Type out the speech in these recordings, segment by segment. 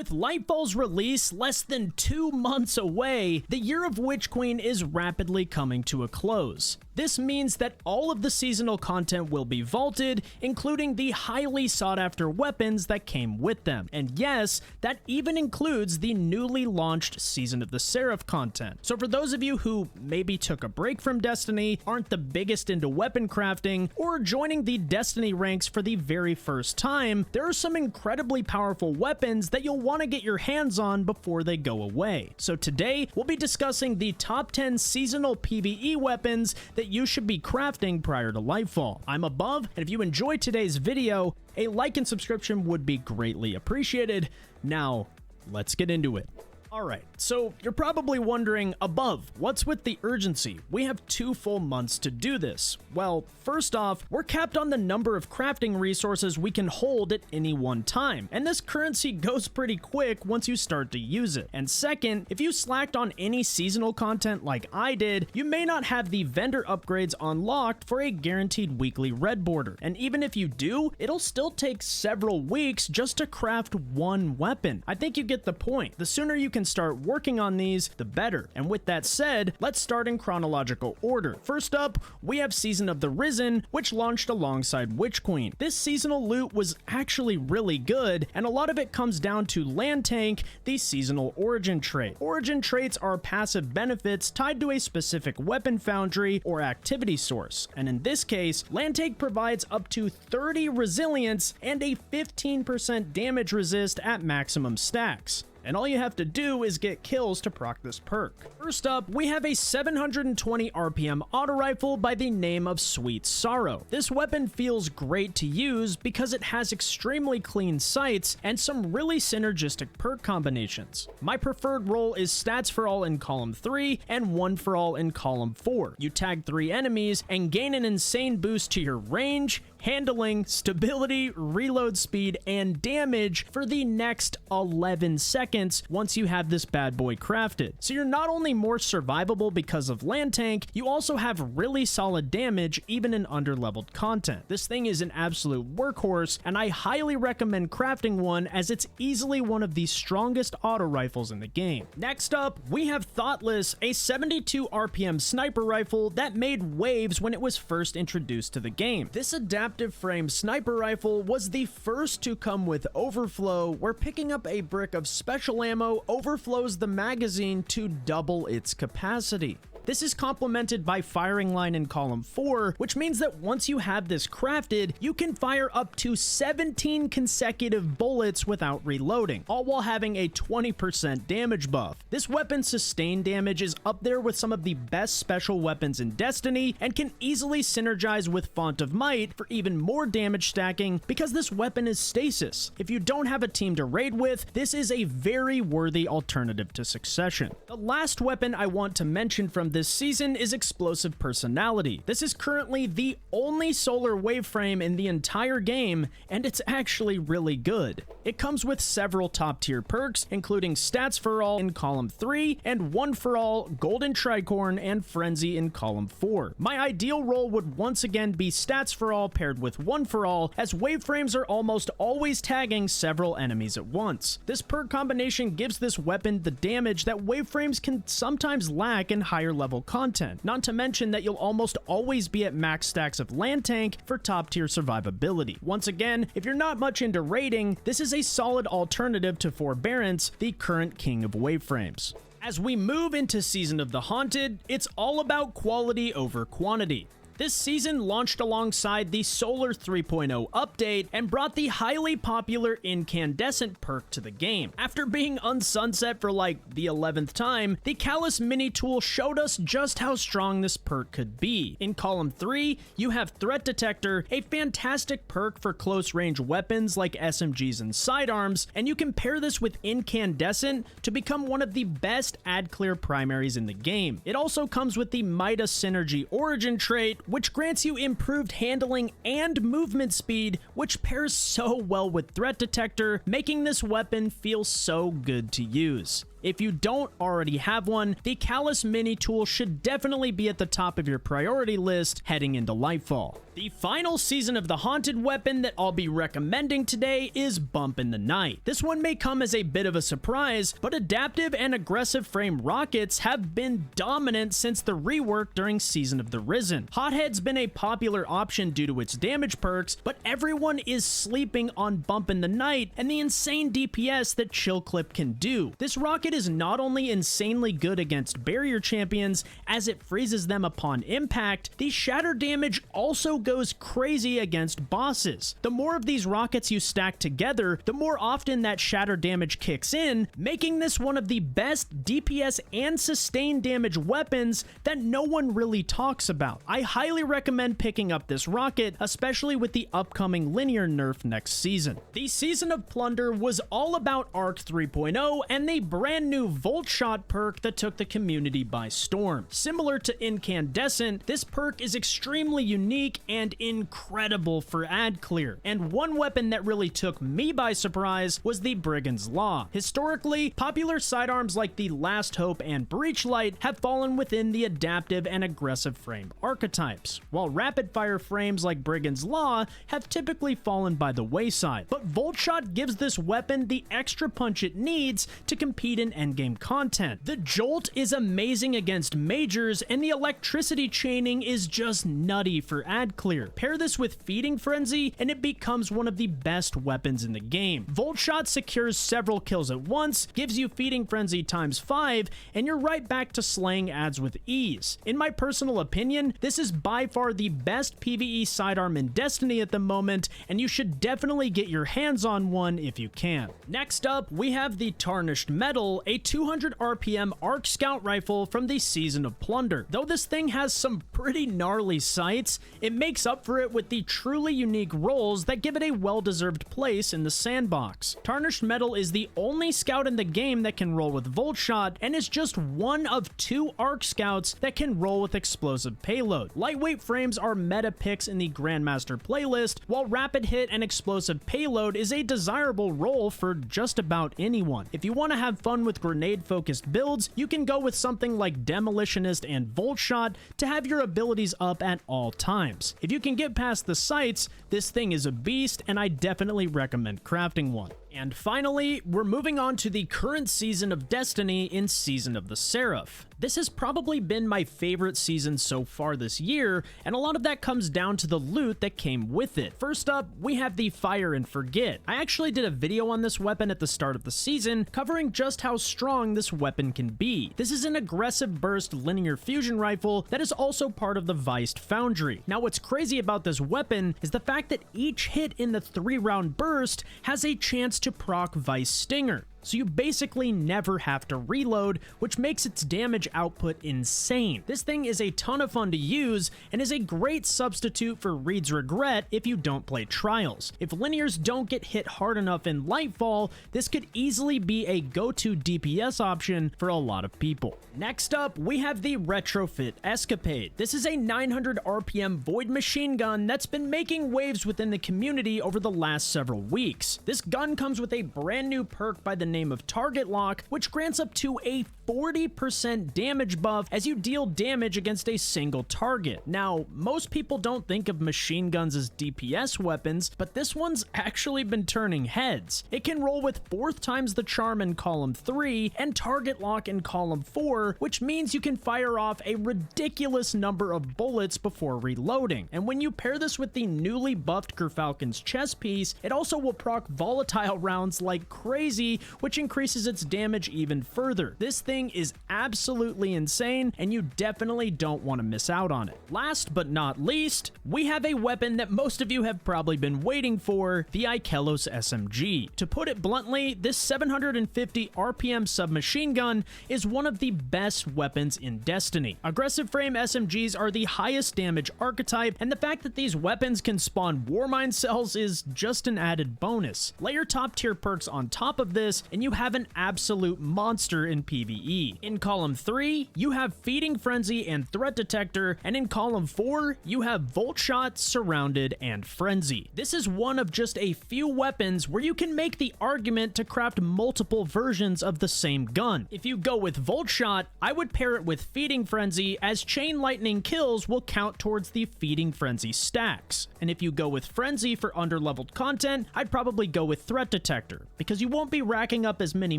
With Lightfall's release less than 2 months away, the Year of Witch Queen is rapidly coming to a close. This means that all of the seasonal content will be vaulted, including the highly sought-after weapons that came with them. And yes, that even includes the newly launched Season of the Seraph content. So for those of you who maybe took a break from Destiny, aren't the biggest into weapon crafting, or joining the Destiny ranks for the very first time, there are some incredibly powerful weapons that you'll want to get your hands on before they go away. So today, we'll be discussing the top 10 seasonal PvE weapons that you should be crafting prior to Lightfall. I'm Above, and if you enjoyed today's video, a like and subscription would be greatly appreciated. Now, let's get into it. Alright, so you're probably wondering, Above, what's with the urgency? We have 2 full months to do this. Well, first off, we're capped on the number of crafting resources we can hold at any one time, and this currency goes pretty quick once you start to use it. And second, if you slacked on any seasonal content like I did, you may not have the vendor upgrades unlocked for a guaranteed weekly red border. And even if you do, it'll still take several weeks just to craft one weapon. I think you get the point. The sooner you can start working on these, the better. And with that said, let's start in chronological order. First up, we have Season of the Risen, which launched alongside Witch Queen. This seasonal loot was actually really good, and a lot of it comes down to Land Tank, the seasonal origin trait. Origin traits are passive benefits tied to a specific weapon foundry or activity source, and in this case, Land Tank provides up to 30 resilience and a 15% damage resist at maximum stacks. And all you have to do is get kills to proc this perk. First up, we have a 720 RPM auto rifle by the name of Sweet Sorrow. This weapon feels great to use because it has extremely clean sights and some really synergistic perk combinations. My preferred role is stats for all in column 3 and 1 for all in column 4. You tag 3 enemies and gain an insane boost to your range, handling, stability, reload speed, and damage for the next 11 seconds once you have this bad boy crafted. So you're not only more survivable because of Land Tank, you also have really solid damage even in underleveled content. This thing is an absolute workhorse, and I highly recommend crafting one as it's easily one of the strongest auto rifles in the game. Next up, we have Thoughtless, a 72 RPM sniper rifle that made waves when it was first introduced to the game. This adaptive frame sniper rifle was the first to come with overflow, where picking up a brick of special ammo overflows the magazine to double its capacity. This is complemented by firing line in column 4, which means that once you have this crafted, you can fire up to 17 consecutive bullets without reloading, all while having a 20% damage buff. This weapon's sustained damage is up there with some of the best special weapons in Destiny and can easily synergize with Font of Might for even more damage stacking because this weapon is stasis. If you don't have a team to raid with, this is a very worthy alternative to Succession. The last weapon I want to mention from this season is Explosive Personality. This is currently the only solar waveframe in the entire game, and it's actually really good. It comes with several top tier perks, including Stats for All in column 3, and 1 for All, Golden Tricorn, and Frenzy in column 4. My ideal role would once again be Stats for All paired with 1 for All, as waveframes are almost always tagging several enemies at once. This perk combination gives this weapon the damage that waveframes can sometimes lack in higher level content, not to mention that you'll almost always be at max stacks of Land Tank for top tier survivability. Once again, if you're not much into raiding, this is a solid alternative to Forbearance, the current king of waveframes. As we move into Season of the Haunted, it's all about quality over quantity. This season launched alongside the Solar 3.0 update and brought the highly popular Incandescent perk to the game. After being unsunset for like the 11th time, the Callus mini tool showed us just how strong this perk could be. In column 3, you have Threat Detector, a fantastic perk for close range weapons like SMGs and sidearms, and you can pair this with Incandescent to become one of the best ad clear primaries in the game. It also comes with the Midas Synergy origin trait, which grants you improved handling and movement speed, which pairs so well with Threat Detector, making this weapon feel so good to use. If you don't already have one, the Callus Mini tool should definitely be at the top of your priority list heading into Lightfall. The final season of the Haunted weapon that I'll be recommending today is Bump in the Night. This one may come as a bit of a surprise, but adaptive and aggressive frame rockets have been dominant since the rework during Season of the Risen. Hothead's been a popular option due to its damage perks, but everyone is sleeping on Bump in the Night and the insane DPS that Chill Clip can do. This rocket is not only insanely good against barrier champions as it freezes them upon impact, the shatter damage also goes crazy against bosses. The more of these rockets you stack together, the more often that shatter damage kicks in, making this one of the best DPS and sustain damage weapons that no one really talks about. I highly recommend picking up this rocket, especially with the upcoming linear nerf next season. The Season of Plunder was all about Arc 3.0 and the brand new Volt Shot perk that took the community by storm. Similar to Incandescent, this perk is extremely unique and incredible for ad clear, and one weapon that really took me by surprise was the Brigand's Law. Historically, popular sidearms like the Last Hope and Breachlight have fallen within the adaptive and aggressive frame archetypes, while rapid fire frames like Brigand's Law have typically fallen by the wayside. But Volt Shot gives this weapon the extra punch it needs to compete in endgame content. The jolt is amazing against majors, and the electricity chaining is just nutty for ad clear. Pair this with Feeding Frenzy, and it becomes one of the best weapons in the game. Volt Shot secures several kills at once, gives you Feeding Frenzy times 5, and you're right back to slaying ads with ease. In my personal opinion, this is by far the best PvE sidearm in Destiny at the moment, and you should definitely get your hands on one if you can. Next up, we have the Tarnished Metal, a 200 RPM Arc Scout rifle from the Season of Plunder. Though this thing has some pretty gnarly sights, it makes up for it with the truly unique rolls that give it a well-deserved place in the sandbox. Tarnished Metal is the only scout in the game that can roll with Volt Shot, and is just one of 2 Arc Scouts that can roll with explosive payload. Lightweight frames are meta picks in the Grandmaster playlist, while rapid hit and explosive payload is a desirable role for just about anyone. If you want to have fun with grenade-focused builds, you can go with something like Demolitionist and Volt Shot to have your abilities up at all times. If you can get past the sights, this thing is a beast, and I definitely recommend crafting one. And finally, we're moving on to the current season of Destiny in Season of the Seraph. This has probably been my favorite season so far this year, and a lot of that comes down to the loot that came with it. First up, we have the Fire and Forget. I actually did a video on this weapon at the start of the season, covering just how strong this weapon can be. This is an aggressive burst linear fusion rifle that is also part of the Viced Foundry. Now, what's crazy about this weapon is the fact that each hit in the 3-round burst has a chance to proc Vice Stinger. So you basically never have to reload, which makes its damage output insane. This thing is a ton of fun to use and is a great substitute for Reed's Regret if you don't play Trials. If linears don't get hit hard enough in Lightfall, this could easily be a go-to DPS option for a lot of people. Next up, we have the Retrofit Escapade. This is a 900 RPM Void machine gun that's been making waves within the community over the last several weeks. This gun comes with a brand new perk by the name of Target Lock, which grants up to a 40% damage buff as you deal damage against a single target. Now, most people don't think of machine guns as DPS weapons, but this one's actually been turning heads. It can roll with 4th times the charm in column 3 and Target Lock in column 4, which means you can fire off a ridiculous number of bullets before reloading. And when you pair this with the newly buffed Gerfalcon's chest piece, it also will proc volatile rounds like crazy, which increases its damage even further. This thing is absolutely insane, and you definitely don't want to miss out on it. Last but not least, we have a weapon that most of you have probably been waiting for, the Ikelos SMG. To put it bluntly, this 750 RPM submachine gun is one of the best weapons in Destiny. Aggressive frame SMGs are the highest damage archetype, and the fact that these weapons can spawn Warmind cells is just an added bonus. Layer top tier perks on top of this, and you have an absolute monster in PvE. PvE. In column 3, you have Feeding Frenzy and Threat Detector, and in column 4, you have Volt Shot, Surrounded, and Frenzy. This is one of just a few weapons where you can make the argument to craft multiple versions of the same gun. If you go with Volt Shot, I would pair it with Feeding Frenzy, as Chain Lightning kills will count towards the Feeding Frenzy stacks. And if you go with Frenzy for underleveled content, I'd probably go with Threat Detector, because you won't be racking up as many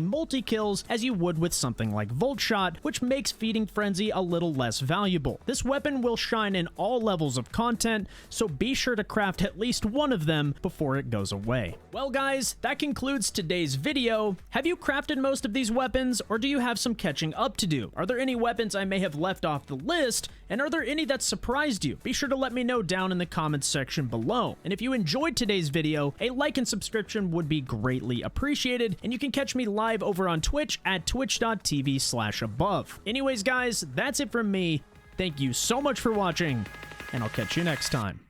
multi-kills as you would with something like Volt Shot, which makes Feeding Frenzy a little less valuable. This weapon will shine in all levels of content, so be sure to craft at least one of them before it goes away. Well guys, that concludes today's video. Have you crafted most of these weapons, or do you have some catching up to do? Are there any weapons I may have left off the list, and are there any that surprised you? Be sure to let me know down in the comments section below. And if you enjoyed today's video, a like and subscription would be greatly appreciated, and you can catch me live over on Twitch at twitch.tv/above. Anyways guys, that's it from me. Thank you so much for watching, and I'll catch you next time.